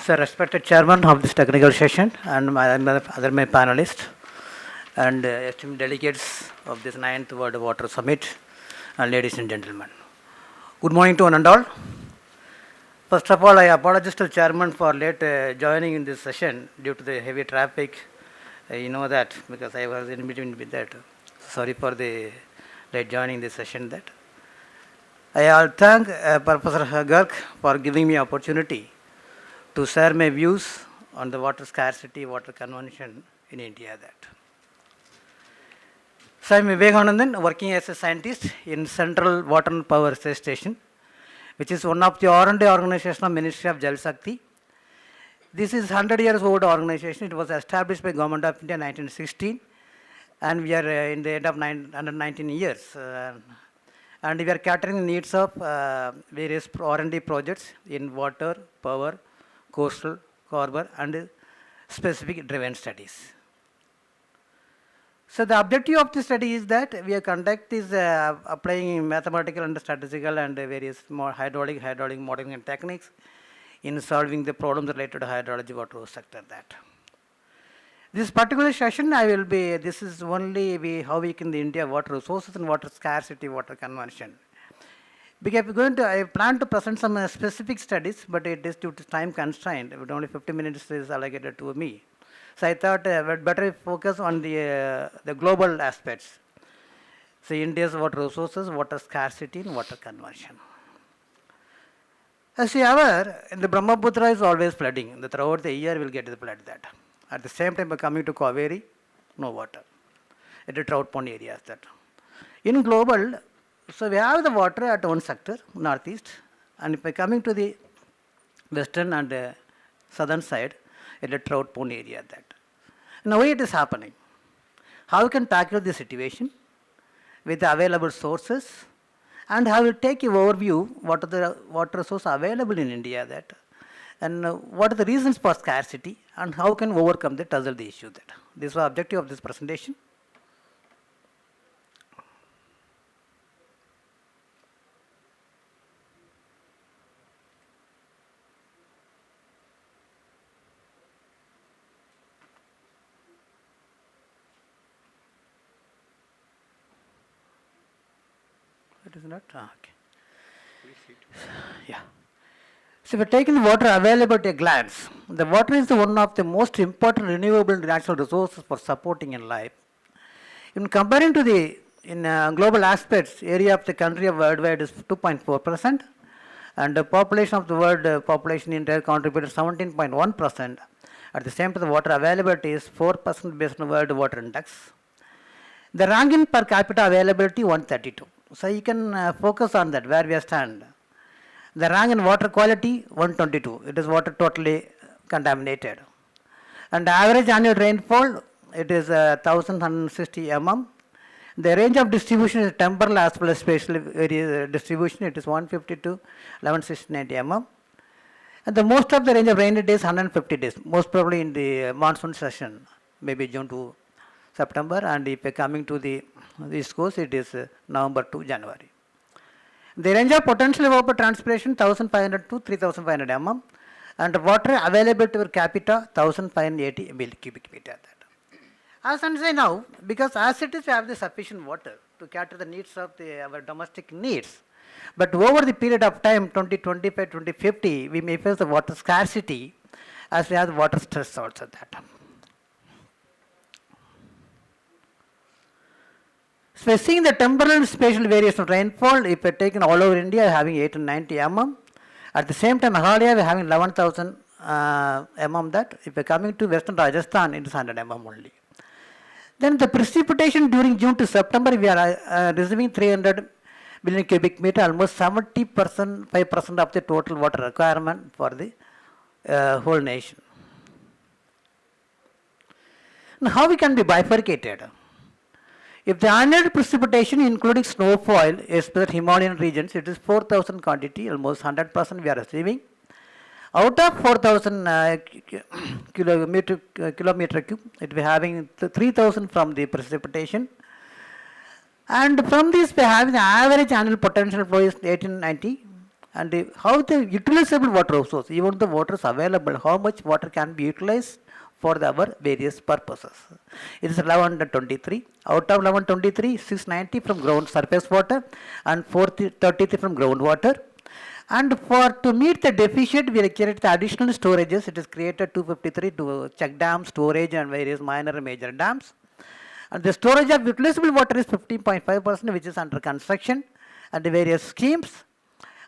So, respected chairman of this technical session and other my panelists and esteemed delegates of this 9th World Water Summit and ladies and gentlemen. Good morning to one and all. First of all, I apologize to the chairman for late joining in this session due to the heavy traffic. You know that because I was in between with that. Sorry for the late joining this session. That I thank Professor Garg for giving me opportunity to share my views on the water scarcity, water conservation in India. So I am Vivekanandan, working as a scientist in Central Water and Power Research Station, which is one of the R&D organization of Ministry of Jal Shakti. This is 100 years old organization. It was established by Government of India in 1916, and we are in the end of 119 years. And we are catering the needs of various R&D projects in water, power, coastal, harbor, and specific driven studies. So the objective of this study is that we conduct is applying mathematical and statistical and various more hydraulic modeling and techniques in solving the problems related to hydrology water sector. That this particular session this is only how we can the India water resources and water scarcity, water conservation. Because I plan to present some specific studies, but it is due to time constraint. Only 50 minutes is allocated to me. So I thought we'd better focus on the global aspects. So India's water resources, water scarcity, and water conservation. As you are aware, the Brahmaputra is always flooding. Throughout the year, we'll get the flood that. At the same time, by coming to Kaveri, no water. It is drought-prone areas that. In global, so we have the water at one sector, northeast, and if by coming to the western and southern side, it is a drought-prone area that. Now, why it is happening? How we can tackle the situation with the available sources, and how we take an overview what are the water resources available in India that, and what are the reasons for scarcity, and how can we overcome the tussle the issue that. This was the objective of this presentation. It is not? Okay. Yeah. So, we are taking the water available at a glance. The water is one of the most important renewable natural resources for supporting in life. In comparing to the global aspects, area of the country of worldwide is 2.4%, and the population of the world population in India contributed 17.1%. At the same time, the water availability is 4% based on World Water Index. The ranking per capita availability 132. So you can focus on that where we stand. The rank in water quality 122. It is water totally contaminated. And the average annual rainfall it is 1160 mm. The range of distribution is temporal as well as spatial distribution. It is 150 to 1160 mm. And the most of the range of rainy days 150 days. Most probably in the monsoon session, maybe June to September, and if coming to the East Coast, it is November to January. The range of potential evapotranspiration 1500 to 3500 mm, and water availability per capita 1580 cubic meter. As I say now, because as it is we have the sufficient water to cater the needs of our domestic needs, but over the period of time 2025, 2050, we may face the water scarcity as we have the water stress also that. So, seeing the temporal and spatial variation of rainfall, if we are taken all over India, having 890 mm. At the same time, Meghalaya, we are having 11,000 mm that. If we are coming to western Rajasthan, it is 100 mm only. Then the precipitation during June to September, we are receiving 300 billion cubic meter, almost 5% of the total water requirement for the whole nation. Now, how we can be bifurcated? If the annual precipitation including snowfall, especially Himalayan regions, it is 4,000 quantity, almost 100% we are receiving. Out of 4,000 kilometer cube, it will be having 3,000 from the precipitation. And from this we have the average annual potential flow is 1890, and how the utilizable water resource, even the water is available, how much water can be utilized for our various purposes. It is 1123. Out of 1123, 690 from ground surface water and 433 from groundwater. And for to meet the deficit, we created the additional storages. It is created 253 to check dam, storage, and various minor and major dams. And the storage of utilizable water is 15.5%, which is under construction, and the various schemes.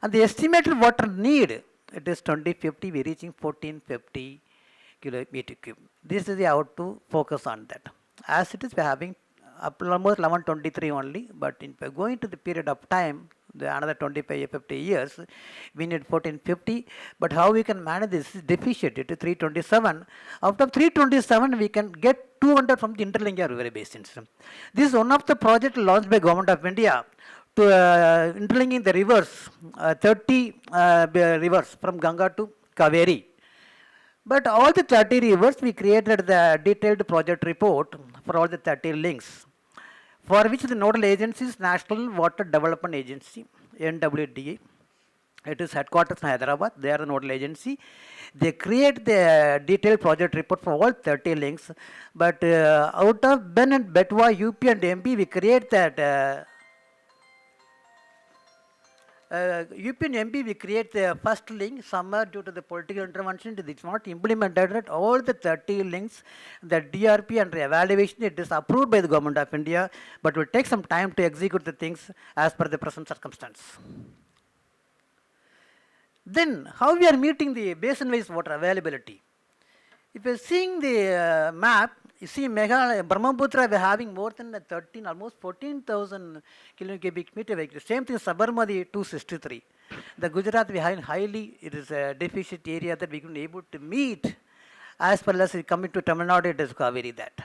And the estimated water need, it is 2050, we reaching 1450 kilometer cube. This is the how to focus on that. As it is, we are having up almost 1123 only, but in going to the period of time, another 25 50 years, we need 1450. But how we can manage this deficit? It is 327. Out of 327, we can get 200 from the interlinear river basins. This is one of the projects launched by Government of India to interlinking the rivers, 30 rivers from Ganga to Kaveri. But all the 30 rivers, we created the detailed project report for all the 30 links, for which the nodal agency is National Water Development Agency, NWDA. It is headquarters in Hyderabad. They are the nodal agency. They create the detailed project report for all 30 links. But out of Ben and Betwa, UP and MP, we create that UP and MP, we create the first link. Somewhere due to the political intervention, it is not implemented at all the 30 links. The DRP and evaluation, it is approved by the Government of India, but will take some time to execute the things as per the present circumstance. Then, how we are meeting the basin-wise water availability? If you are seeing the map, you see Meghalaya, Brahmaputra, we are having more than 13, almost 14,000 cubic meter. The same thing, Sabarmati 263. The Gujarat, we have highly, it is a deficit area that we can able to meet. As well as coming to Tamil Nadu, it is Kaveri that.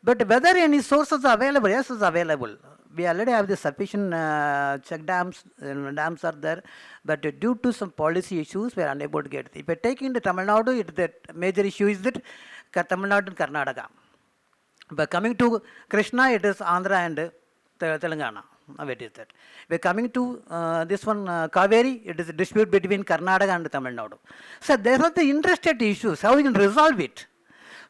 But whether any sources are available, yes, is available. We already have the sufficient check dams, dams are there, but due to some policy issues, we are unable to get it. If we are taking the Tamil Nadu, the major issue is that Tamil Nadu and Karnataka. But coming to Krishna, it is Andhra and Telangana. Now it is that. We are coming to this one, Kaveri, it is a dispute between Karnataka and Tamil Nadu. So there are the interstate issues, how we can resolve it.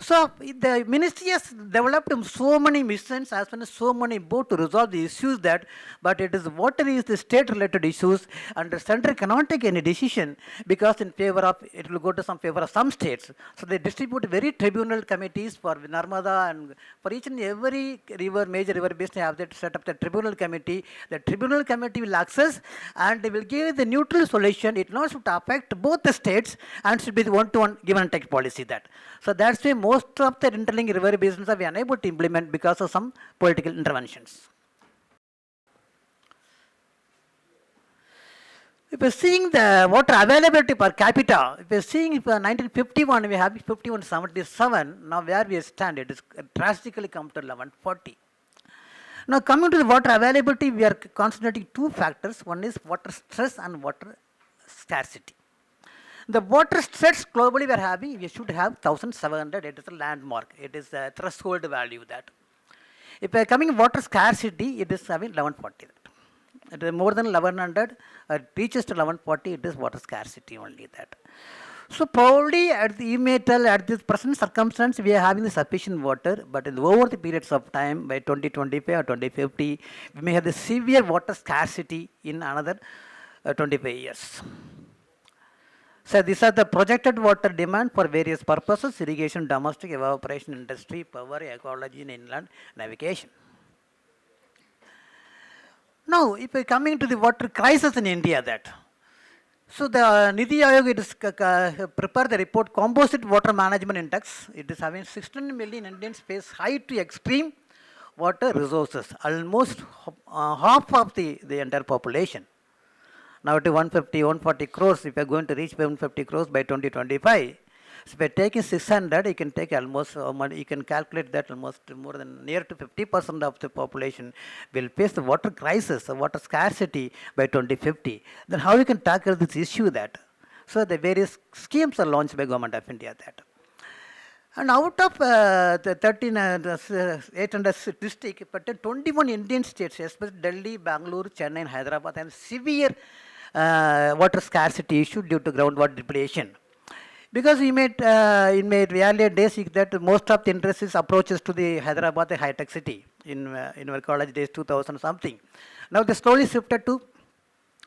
So the ministry has developed so many missions as well as so many boats to resolve the issues that, but it is water is the state related issues and the center cannot take any decision because in favor of, it will go to some favor of some states. So they distribute very tribunal committees for Narmada and for each and every river, major river basin they have that set up the tribunal committee. The tribunal committee will access and they will give the neutral solution. It not should affect both the states and should be the one-to-one give and take policy that. So that's why most of the interlinking river basins are we unable to implement because of some political interventions. If you're seeing the water availability per capita, if you're seeing if 1951 we have 5177, now where we stand, it is drastically come to 1140. Now coming to the water availability, we are concentrating two factors. One is water stress and water scarcity. The water stress globally we are having, we should have 1700, it is a landmark, it is a threshold value that. If we are coming water scarcity, it is having 1140. It is more than 1100, it reaches to 1140, it is water scarcity only that. So probably at the metal, at this present circumstance, we are having the sufficient water, but in over the periods of time, by 2025 or 2050, we may have the severe water scarcity in another 25 years. So these are the projected water demand for various purposes: irrigation, domestic, evaporation, industry, power, ecology, and inland navigation. Now, if we are coming to the water crisis in India, that. So the Niti Aayog, it is prepared the report Composite Water Management Index. It is having 16 million Indians face high to extreme water resources, almost half of the entire population. Now it is 150, 140 crores, if you are going to reach 150 crores by 2025. So if you are taking 600, you can take almost, you can calculate that almost more than near to 50% of the population will face the water crisis, the water scarcity by 2050. Then how we can tackle this issue that? So the various schemes are launched by Government of India that. And out of the 800 districts, but 21 Indian states, especially Delhi, Bangalore, Chennai, and Hyderabad, have severe water scarcity issue due to groundwater depletion. Because in my earlier days, that most of the industries approaches to the Hyderabad, the high-tech city in our college days, 2000 something. Now they slowly shifted to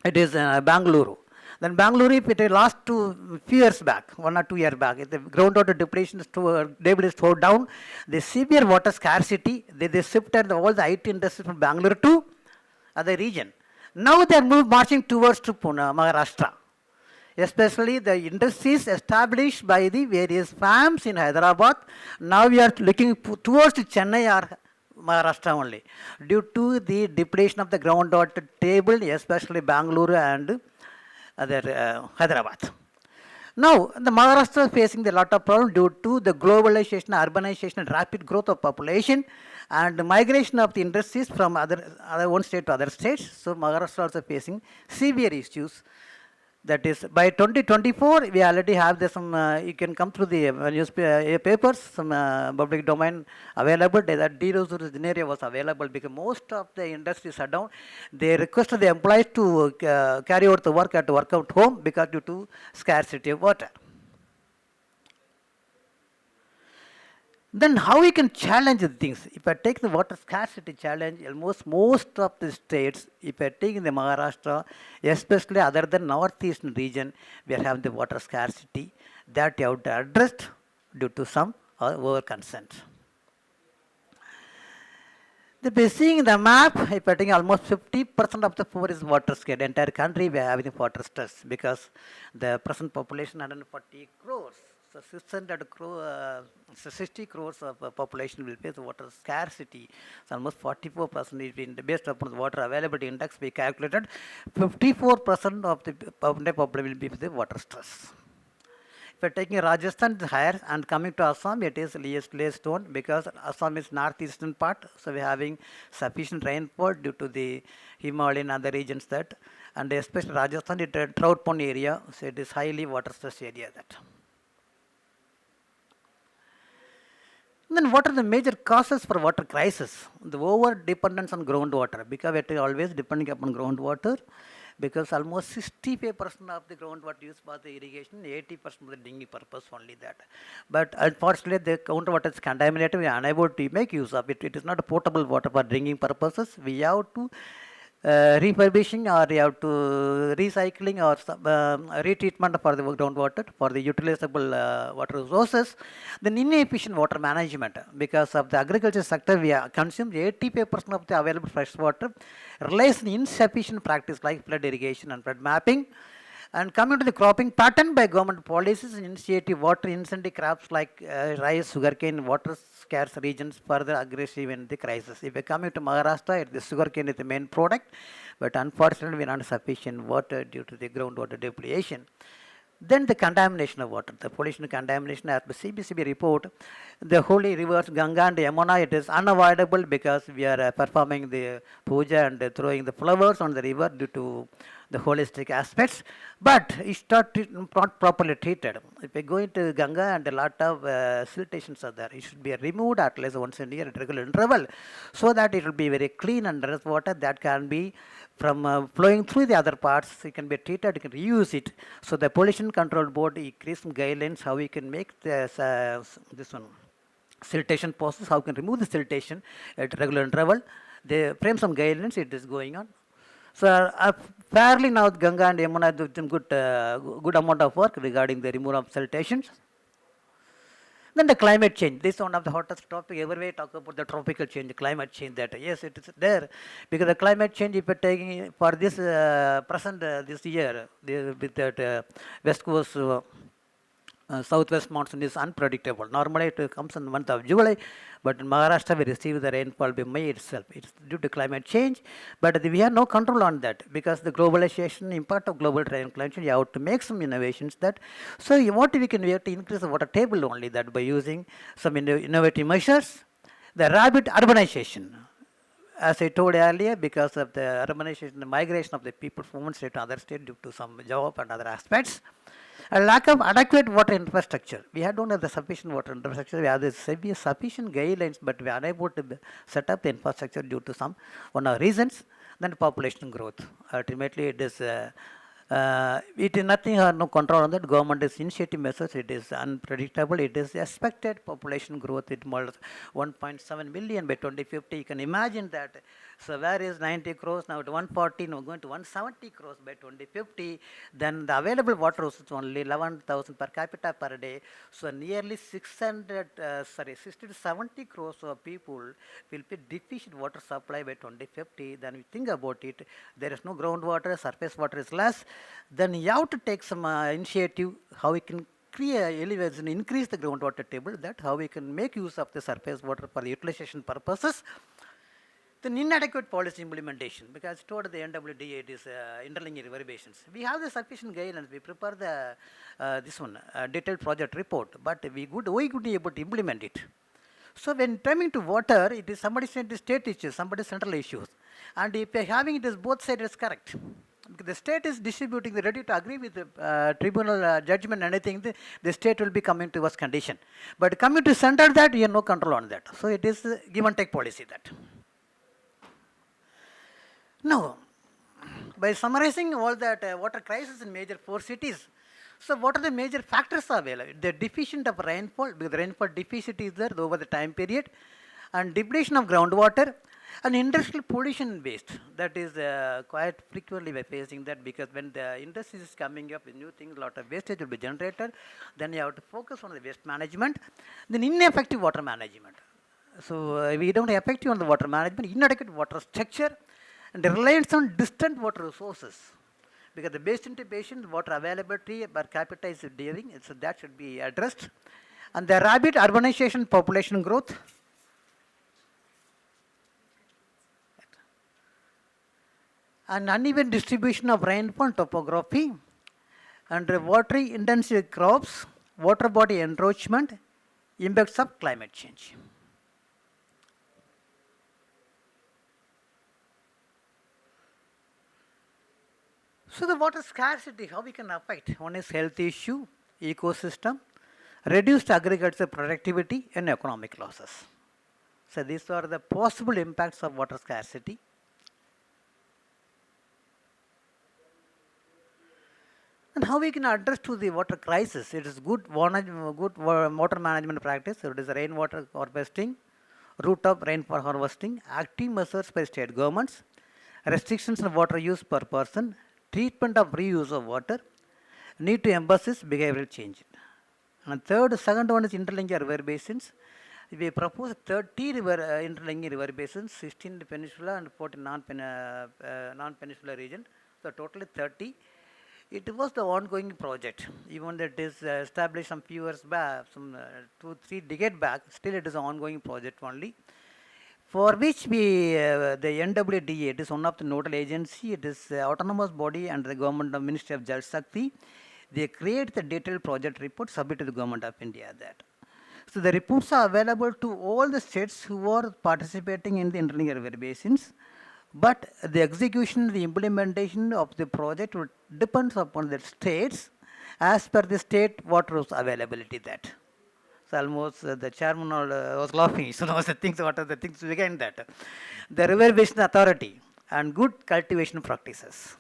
it is Bangalore. Then Bangalore, if it last few years back, 1 or 2 years back, if the groundwater depletion level is slowed down, the severe water scarcity, they shifted all the IT industries from Bangalore to other region. Now they are marching towards to Pune, Maharashtra. Especially the industries established by the various farms in Hyderabad. Now we are looking towards Chennai or Maharashtra only, due to the depletion of the groundwater table, especially Bangalore and other Hyderabad. Now, the Maharashtra is facing a lot of problems due to the globalization, urbanization, and rapid growth of population, and migration of the industries from other one state to other states. So, Maharashtra also facing severe issues. That is, by 2024, we already have some, you can come through the newspapers, some public domain available. That de-resourced area was available because most of the industries are down. They requested the employees to carry out the work at home because due to scarcity of water. Then how we can challenge the things? If I take the water scarcity challenge, almost most of the states, if I take in the Maharashtra, especially other than northeastern region, we are having the water scarcity that you have to address due to some over consent. By seeing the map, if I take almost 50% of the poor is water scarce. The entire country we are having water stress because the present population 140 crores. So 600 crore, 60 crores of population will face water scarcity. So almost 44% is based upon the water availability index. We calculated 54% of the population will be with the water stress. If we are taking Rajasthan, it is higher, and coming to Assam, it is less down because Assam is northeastern part. So we are having sufficient rainfall due to the Himalayan and other regions that, and especially Rajasthan, it is a drought-prone area. So it is highly water stress area that. Then what are the major causes for water crisis? The over dependence on groundwater, because it is always depending upon groundwater, because almost 65% of the groundwater used for the irrigation, 80% for the drinking purpose only that. But unfortunately the groundwater is contaminated, we are unable to make use of it. It is not potable water for drinking purposes. We have to refurbishing, or you have to recycling or retreatment for the groundwater for the utilizable water resources. Then inefficient water management, because of the agriculture sector we consume 85% of the available fresh water, relies on insufficient practice like flood irrigation and flood mapping. And coming to the cropping pattern by government policies and initiative water incentive crops like rice, sugarcane, water scarce regions further aggressive in the crisis. If we come to Maharashtra, the sugarcane is the main product, but unfortunately we are not sufficient water due to the groundwater depletion. Then the contamination of water, the pollution contamination, as the CBCB report, the holy rivers Ganga and Yamuna, it is unavoidable because we are performing the puja and throwing the flowers on the river due to the holistic aspects, but it's not properly treated. If we go into Ganga and a lot of siltations are there, it should be removed at least once a year at regular interval, so that it will be very clean and rest water that can be from flowing through the other parts, it can be treated, you can reuse it. So the pollution control board creates some guidelines how we can make this one siltation process, how we can remove the siltation at regular interval. They frame some guidelines, it is going on. So fairly now Ganga and Yamuna do some good amount of work regarding the removal of siltations. Then the climate change. This is one of the hottest topic. Everywhere talk about the tropical change, climate change. That yes, it is there because the climate change. If we are taking for this present this year, with that west coast. Southwest monsoon is unpredictable. Normally it comes in the month of July, but in Maharashtra we receive the rainfall by May itself. It's due to climate change, but we have no control on that because the globalization, impact of global climate change, you have to make some innovations that. So what we have to increase the water table only that by using some innovative measures. The rapid urbanization. As I told earlier, because of the urbanization, the migration of the people from one state to other state due to some job and other aspects. A lack of adequate water infrastructure. We don't have the sufficient water infrastructure. We have the sufficient guidelines, but we are unable to set up the infrastructure due to some one of the reasons. Then population growth. Ultimately, it is It is nothing or no control on that. Government is initiating measures. It is unpredictable. It is expected population growth. It more 1.7 million by 2050. You can imagine that. So where is 90 crores now at 140? Now going to 170 crores by 2050. Then the available water is only 11,000 per capita per day. So nearly 60 to 70 crores of people will be deficient water supply by 2050. Then we think about it. There is no groundwater. Surface water is less. Then you have to take some initiative how we can create elevation, increase the groundwater table, that how we can make use of the surface water for the utilization purposes. Then inadequate policy implementation, because toward the NWDA it is interlinking reverberations. We have the sufficient guidelines. We prepare the detailed project report, but we could be able to implement it. So when coming to water, it is somebody said the state issues, somebody central issues, and if you're having it is both sides, it's correct. Because the state is distributing, they're ready to agree with the tribunal judgment and anything, the state will be coming to us condition. But coming to center, that you have no control on that. So it is give and take policy that. Now, by summarizing all that water crisis in major 4 cities, so what are the major factors available? The deficient of rainfall, because the rainfall deficit is there over the time period, and depletion of groundwater, and industrial pollution waste. That is quite frequently we're facing that, because when the industry is coming up with new things, a lot of wastage will be generated. Then you have to focus on the waste management. Then ineffective water management. So we don't have effective on the water management, inadequate water structure, and the reliance on distant water resources. Because the basin to basin water availability per capita is varying, so that should be addressed. And the rapid urbanization, population growth, and uneven distribution of rainfall and topography, and watery intensive crops, water body encroachment, impacts of climate change. So the water scarcity, how we can affect? One is health issue, ecosystem, reduced agricultural productivity, and economic losses. So these are the possible impacts of water scarcity. And how we can address to the water crisis? It is good water management practice. So it is rainwater harvesting, rooftop rainfall harvesting, active measures by state governments, restrictions on water use per person, treatment of reuse of water, need to emphasize behavioral change. And second one is interlinking river basins. We propose 30 interlinking river basins, 16 in the peninsula and 14 non-peninsula region. So totally 30. It was the ongoing project. Even that is established some few years back, some 2-3 decades back, still it is an ongoing project only. For which the NWDA, it is one of the nodal agency, it is autonomous body under the government of Ministry of Jal Shakti. They create the detailed project report, submit to the government of India that. So the reports are available to all the states who are participating in the interlinking river basins, but the execution, the implementation of the project depends upon the states as per the state water availability that. So almost the chairman was laughing. So those things, what are the things behind that? The river basin authority and good cultivation practices.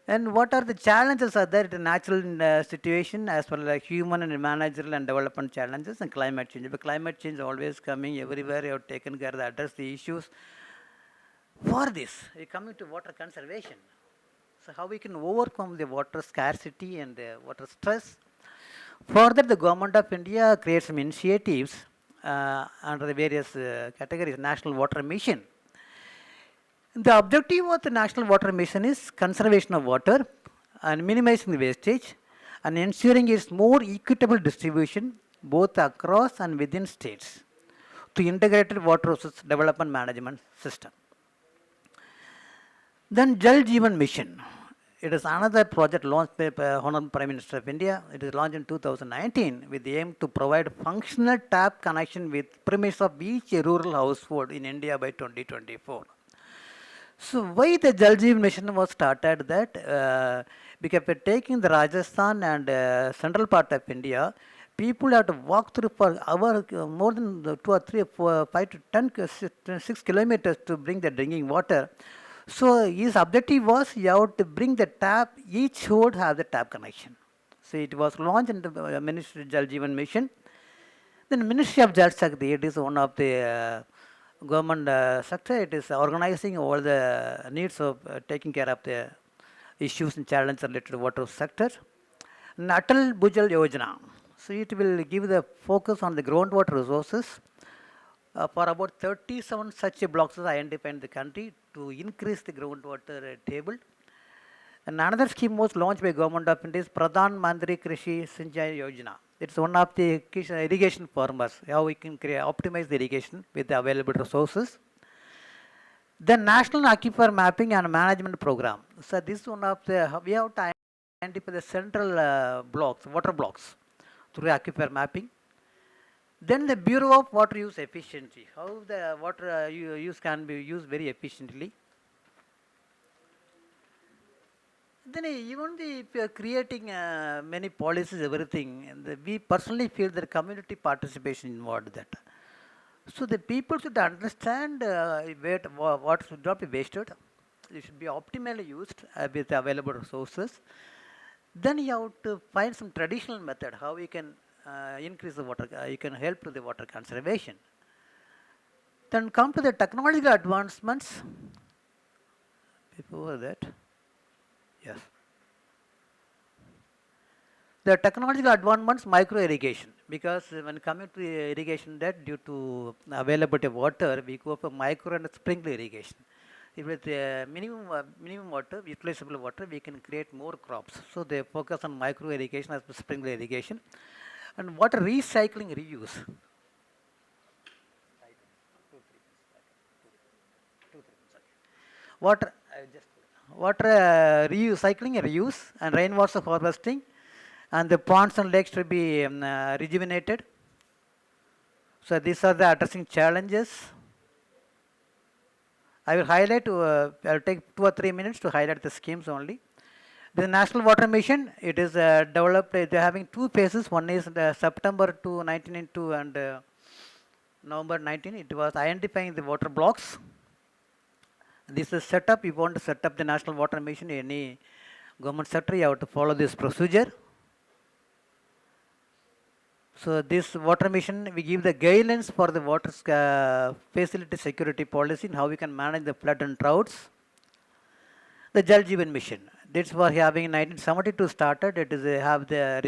And what are the challenges are there in the natural situation as well as human and managerial and development challenges and climate change? But climate change is always coming everywhere. You have taken care to address the issues. For this, we are coming to water conservation. So how we can overcome the water scarcity and the water stress. Further, the government of India creates some initiatives under the various categories. National Water Mission. The objective of the National Water Mission is conservation of water and minimizing the wastage and ensuring its more equitable distribution both across and within states to integrated water resource development management system. Then Jal Jeevan Mission. It is another project launched by Honorable Prime Minister of India. It is launched in 2019 with the aim to provide functional tap connection with premise of each rural household in India by 2024. So why the Jal Jeevan Mission was started that? Because we're taking the Rajasthan and central part of India, people have to walk through for hours, more than 2 or 3 or 4, 5 to 10, 6 kilometers to bring the drinking water. So his objective was you have to bring the tap, each would have the tap connection. So it was launched in the Ministry of Jal Jeevan Mission. Then Ministry of Jal Shakti, it is one of the government sector, it is organizing all the needs of taking care of the issues and challenges related to water sector. Atal Bhujal Yojana, so it will give the focus on the groundwater resources for about 37 such blocks identified in the country to increase the groundwater table. And another scheme was launched by Government of India is Pradhan Mantri Krishi Sinchai Yojana. It's one of the irrigation farmers, how we can optimize the irrigation with the available resources. The National Aquifer Mapping and Management Program. So this is one of the, we have to identify the central blocks, water blocks through aquifer mapping. Then the Bureau of Water Use Efficiency, how the water use can be used very efficiently. Then even if you are creating many policies, everything, we personally feel that community participation involved that. So the people should understand what should not be wasted. It should be optimally used with available resources. Then you have to find some traditional method how you can increase the water, you can help to the water conservation. Then come to the technological advancements. Before that, yes. The technological advancements, micro irrigation, because when coming to irrigation, that due to availability of water, we go for micro and sprinkler irrigation. With minimum water, utilizable water, we can create more crops. So they focus on micro irrigation as sprinkler irrigation, and water recycling, reuse. Water, recycling and reuse, and rainwater harvesting, and the ponds and lakes to be rejuvenated. So these are the addressing challenges. I will highlight, I'll take 2 or 3 minutes to highlight the schemes only. The National Water Mission, it is developed, they are having 2 phases. One is September 1992 and November 19. It was identifying the water blocks. This is set up, you want to set up the National Water Mission, any government sector, you have to follow this procedure. So this water mission, we give the guidelines for the water facility security policy and how we can manage the flood and droughts. The Jal Jeevan Mission, this was having in 1972 started. It is have the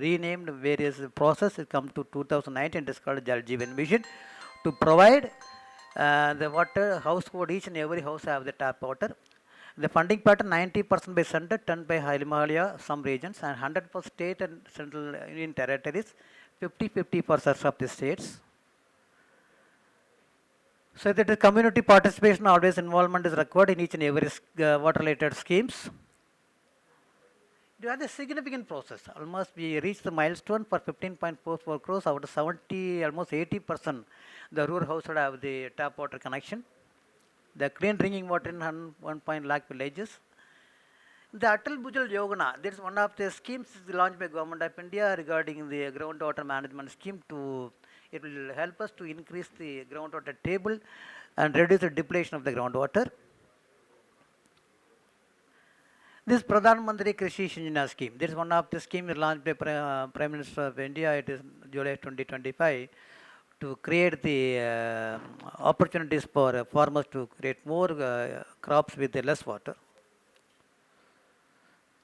renamed various process. It come to 2019. It is called Jal Jeevan Mission to provide the water household. Each and every house have the tap water. The funding pattern 90% by center, 10 by Himalaya, some regions, and 100 for state and central Union territories, 50-50 for rest of the states. So that the community participation, always involvement is required in each and every water related schemes. It was a significant process. Almost we reached the milestone for 15.44 crores out of 70, almost 80%. The rural household have the tap water connection. The clean drinking water in 1 lakh villages. The Atal Bhujal Yojana, that is one of the schemes launched by Government of India regarding the groundwater management scheme. It will help us to increase the groundwater table and reduce the depletion of the groundwater. This Pradhan Mantri Krishi Sinchai scheme, this is one of the schemes launched by Prime Minister of India. It is July 2025 to create the opportunities for farmers to create more crops with less water.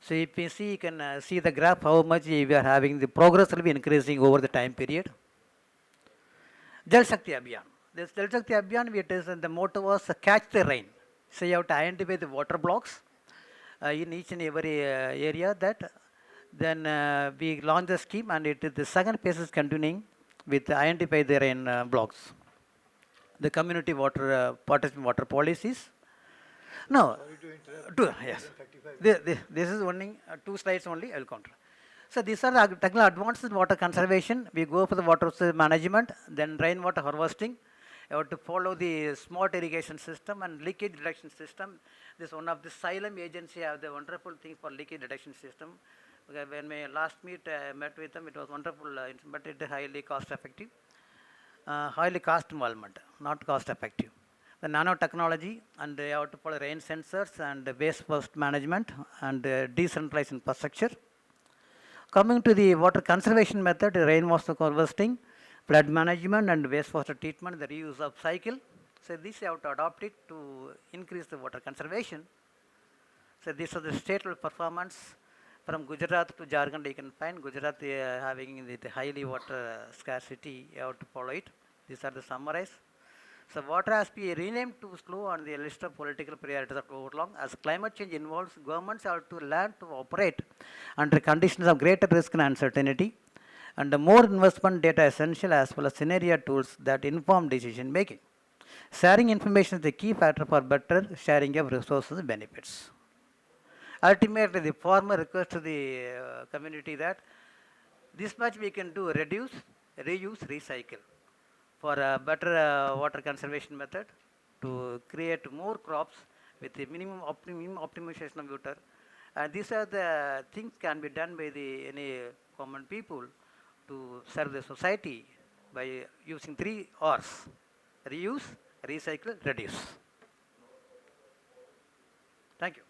So if you see, you can see the graph how much we are having, the progress will be increasing over the time period. Jal Shakti Abhiyan. This Jal Shakti Abhiyan, it is, the motto was catch the rain. So you have to identify the water blocks in each and every area that. Then we launch the scheme, and it is the second phase is continuing with identify the rain blocks. The community water participant water policies. No, yes. This is only 2 slides only. I will counter. So these are the technical advances in water conservation. We go for the water management, then rainwater harvesting. You have to follow the smart irrigation system and leakage detection system. This one of the Xylem agency have the wonderful thing for leakage detection system. When my last met with them, it was wonderful, but it is highly cost effective, highly cost involvement, not cost effective. the nanotechnology, and they have to follow rain sensors and waste first management and decentralized infrastructure. Coming to the water conservation method, rainwater harvesting, flood management and wastewater treatment, the reuse of cycle. So this you have to adopt it to increase the water conservation. So these are the state level performance from Gujarat to Jharkhand. You can find Gujarat having the highly water scarcity. You have to follow it. These are the summarized. So water has been renamed too slow on the list of political priorities of overlong. As climate change involves, governments have to learn to operate under conditions of greater risk and uncertainty, and the more investment data essential as well as scenario tools that inform decision making. Sharing information is the key factor for better sharing of resources and benefits. Ultimately, the farmer requests to the community that this much we can do: reduce, reuse, recycle, for a better water conservation method, to create more crops with the minimum optimization of water. These are the things can be done by the any common people to serve the society by using 3 R's: reuse, recycle, reduce. Thank you.